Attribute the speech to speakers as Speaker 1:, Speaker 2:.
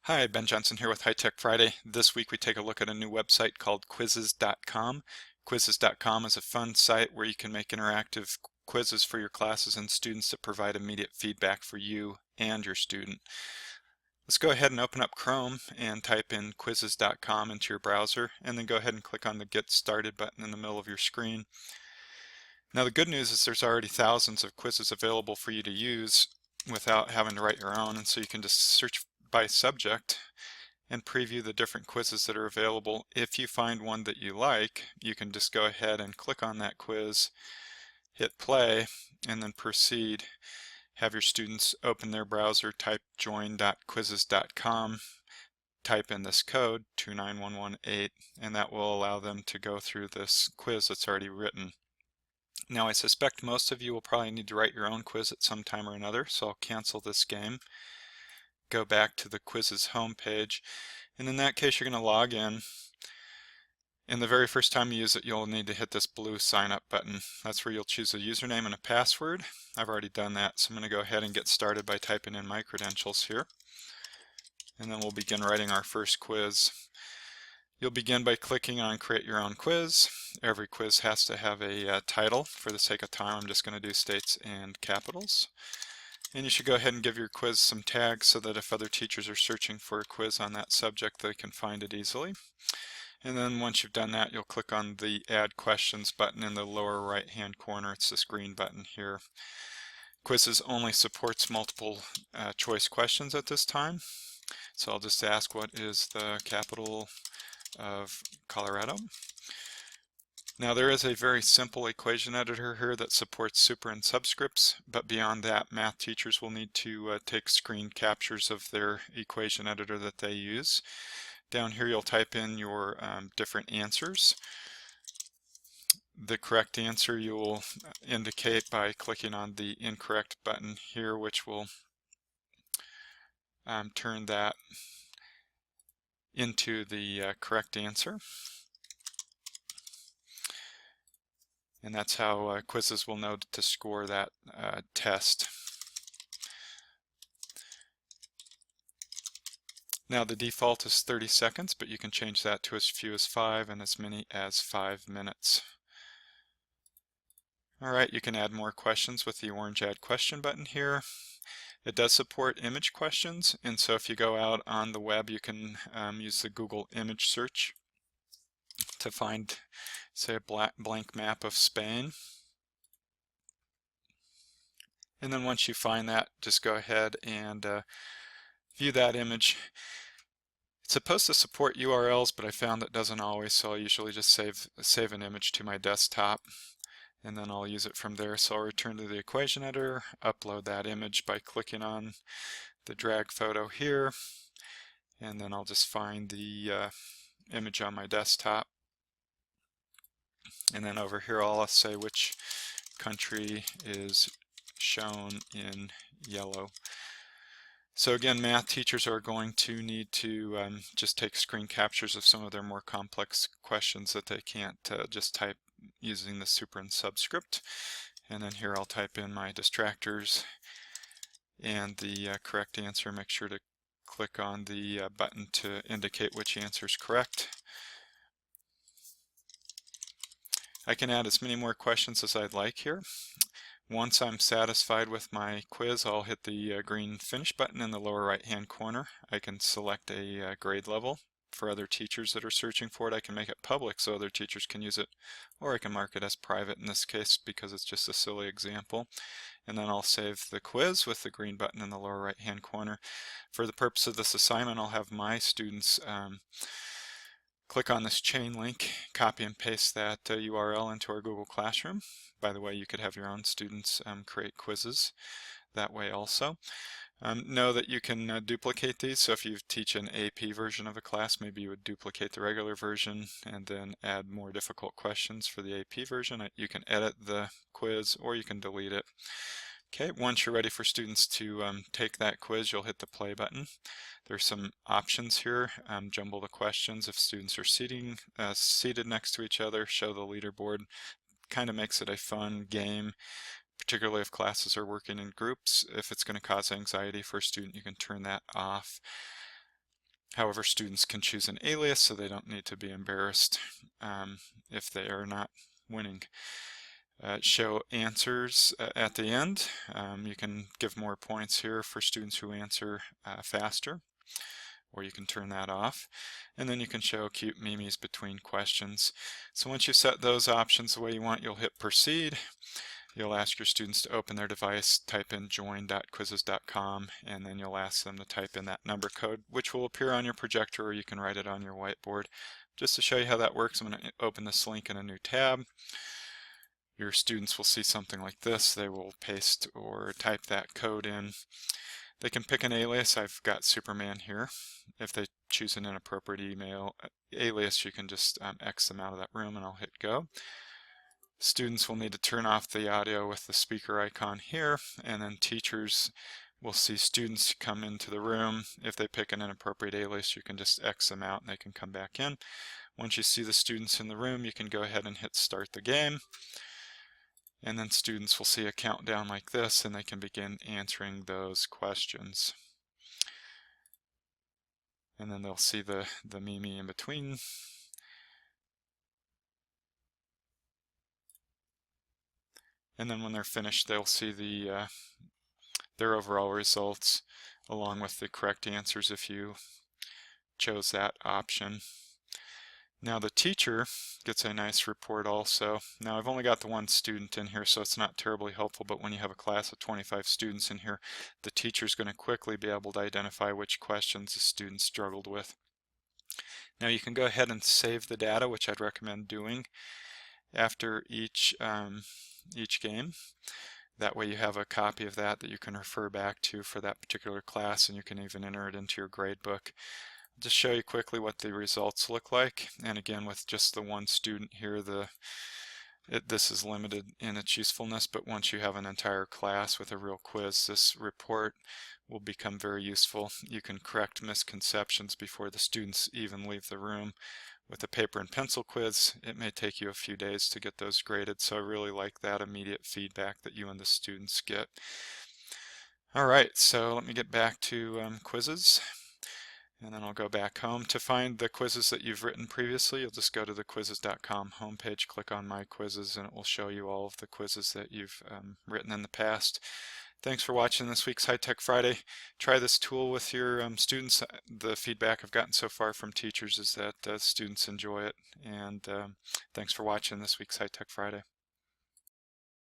Speaker 1: Hi, Ben Johnson here with High Tech Friday. This week we take a look at a new website called Quizzizcom. Quizzizcom is a fun site where you can make interactive quizzes for your classes and students that provide immediate feedback for you and your student. Let's go ahead and open up Chrome and type in quizzes.com into your browser, and then go ahead and click on the Get Started button in the middle of your screen. Now the good news is there's already thousands of quizzes available for you to use without having to write your own, and so you can just search by subject and preview the different quizzes that are available. If you find one that you like, you can just go ahead and click on that quiz, hit play, and then proceed. Have your students open their browser, type join.quizzes.com, type in this code 29118, and that will allow them to go through this quiz that's already written. Now I suspect most of you will probably need to write your own quiz at some time or another, so I'll cancel this game. Go back to the quizzes homepage, and in that case you're going to log in, and the very first time you use it you'll need to hit this blue sign up button. That's where you'll choose a username and a password. I've already done that, so I'm going to go ahead and get started by typing in my credentials here, and then we'll begin writing our first quiz. You'll begin by clicking on Create Your Own Quiz. Every quiz has to have a title. For the sake of time I'm just going to do states and capitals. And you should go ahead and give your quiz some tags so that if other teachers are searching for a quiz on that subject, they can find it easily. And then once you've done that, you'll click on the Add Questions button in the lower right hand corner. It's this green button here. Quizzes only supports multiple choice questions at this time. So I'll just ask, what is the capital of Colorado? Now there is a very simple equation editor here that supports super and subscripts, but beyond that math teachers will need to take screen captures of their equation editor that they use. Down here you'll type in your different answers. The correct answer you will indicate by clicking on the incorrect button here, which will turn that into the correct answer. And that's how quizzes will know to score that test. Now the default is 30 seconds, but you can change that to as few as 5 and as many as 5 minutes. Alright, you can add more questions with the orange Add Question button here. It does support image questions, and so if you go out on the web you can use the Google image search to find, say, a blank map of Spain. And then once you find that, just go ahead and view that image. It's supposed to support URLs, but I found that doesn't always, so I'll usually just save an image to my desktop, and then I'll use it from there. So I'll return to the equation editor, upload that image by clicking on the drag photo here, and then I'll just find the image on my desktop. And then over here I'll say which country is shown in yellow. So again, math teachers are going to need to just take screen captures of some of their more complex questions that they can't just type using the super and subscript. And then here I'll type in my distractors and the correct answer. Make sure to click on the button to indicate which answer is correct. I can add as many more questions as I'd like here. Once I'm satisfied with my quiz, I'll hit the green Finish button in the lower right hand corner. I can select a grade level. For other teachers that are searching for it, I can make it public so other teachers can use it, or I can mark it as private in this case because it's just a silly example. And then I'll save the quiz with the green button in the lower right hand corner. For the purpose of this assignment, I'll have my students click on this chain link, copy and paste that URL into our Google Classroom. By the way, you could have your own students create quizzes that way also. Know that you can duplicate these, so if you teach an AP version of a class, maybe you would duplicate the regular version and then add more difficult questions for the AP version. You can edit the quiz or you can delete it. Okay, once you're ready for students to take that quiz, you'll hit the play button. There's some options here. Jumble the questions if students are seated next to each other, show the leaderboard. Kind of makes it a fun game, particularly if classes are working in groups. If it's going to cause anxiety for a student, you can turn that off. However, students can choose an alias, so they don't need to be embarrassed if they are not winning. Show answers at the end. You can give more points here for students who answer faster, or you can turn that off. And then you can show cute memes between questions. So once you set those options the way you want, you'll hit proceed. You'll ask your students to open their device, type in join.quizzes.com, and then you'll ask them to type in that number code, which will appear on your projector, or you can write it on your whiteboard. Just to show you how that works, I'm going to open this link in a new tab. Your students will see something like this. They will paste or type that code in. They can pick an alias. I've got Superman here. If they choose an inappropriate alias, you can just X them out of that room, and I'll hit go. Students will need to turn off the audio with the speaker icon here, and then teachers will see students come into the room. If they pick an inappropriate alias, you can just X them out and they can come back in. Once you see the students in the room, you can go ahead and hit start the game. And then students will see a countdown like this, and they can begin answering those questions. And then they'll see the meme in between. And then when they're finished, they'll see their overall results along with the correct answers if you chose that option. Now the teacher gets a nice report also. Now I've only got the one student in here, so it's not terribly helpful, but when you have a class of 25 students in here, the teacher's going to quickly be able to identify which questions the student struggled with. Now you can go ahead and save the data, which I'd recommend doing after each game. That way you have a copy of that you can refer back to for that particular class, and you can even enter it into your grade book. I'll just show you quickly what the results look like. And again, with just the one student here, this is limited in its usefulness, but once you have an entire class with a real quiz, this report will become very useful. You can correct misconceptions before the students even leave the room. With a paper and pencil quiz, it may take you a few days to get those graded, so I really like that immediate feedback that you and the students get. All right, so let me get back to quizzes, and then I'll go back home. To find the quizzes that you've written previously, you'll just go to the Quizzizcom homepage, click on My Quizzes, and it will show you all of the quizzes that you've written in the past. Thanks for watching this week's High Tech Friday. Try this tool with your students. The feedback I've gotten so far from teachers is that students enjoy it. And thanks for watching this week's High Tech Friday.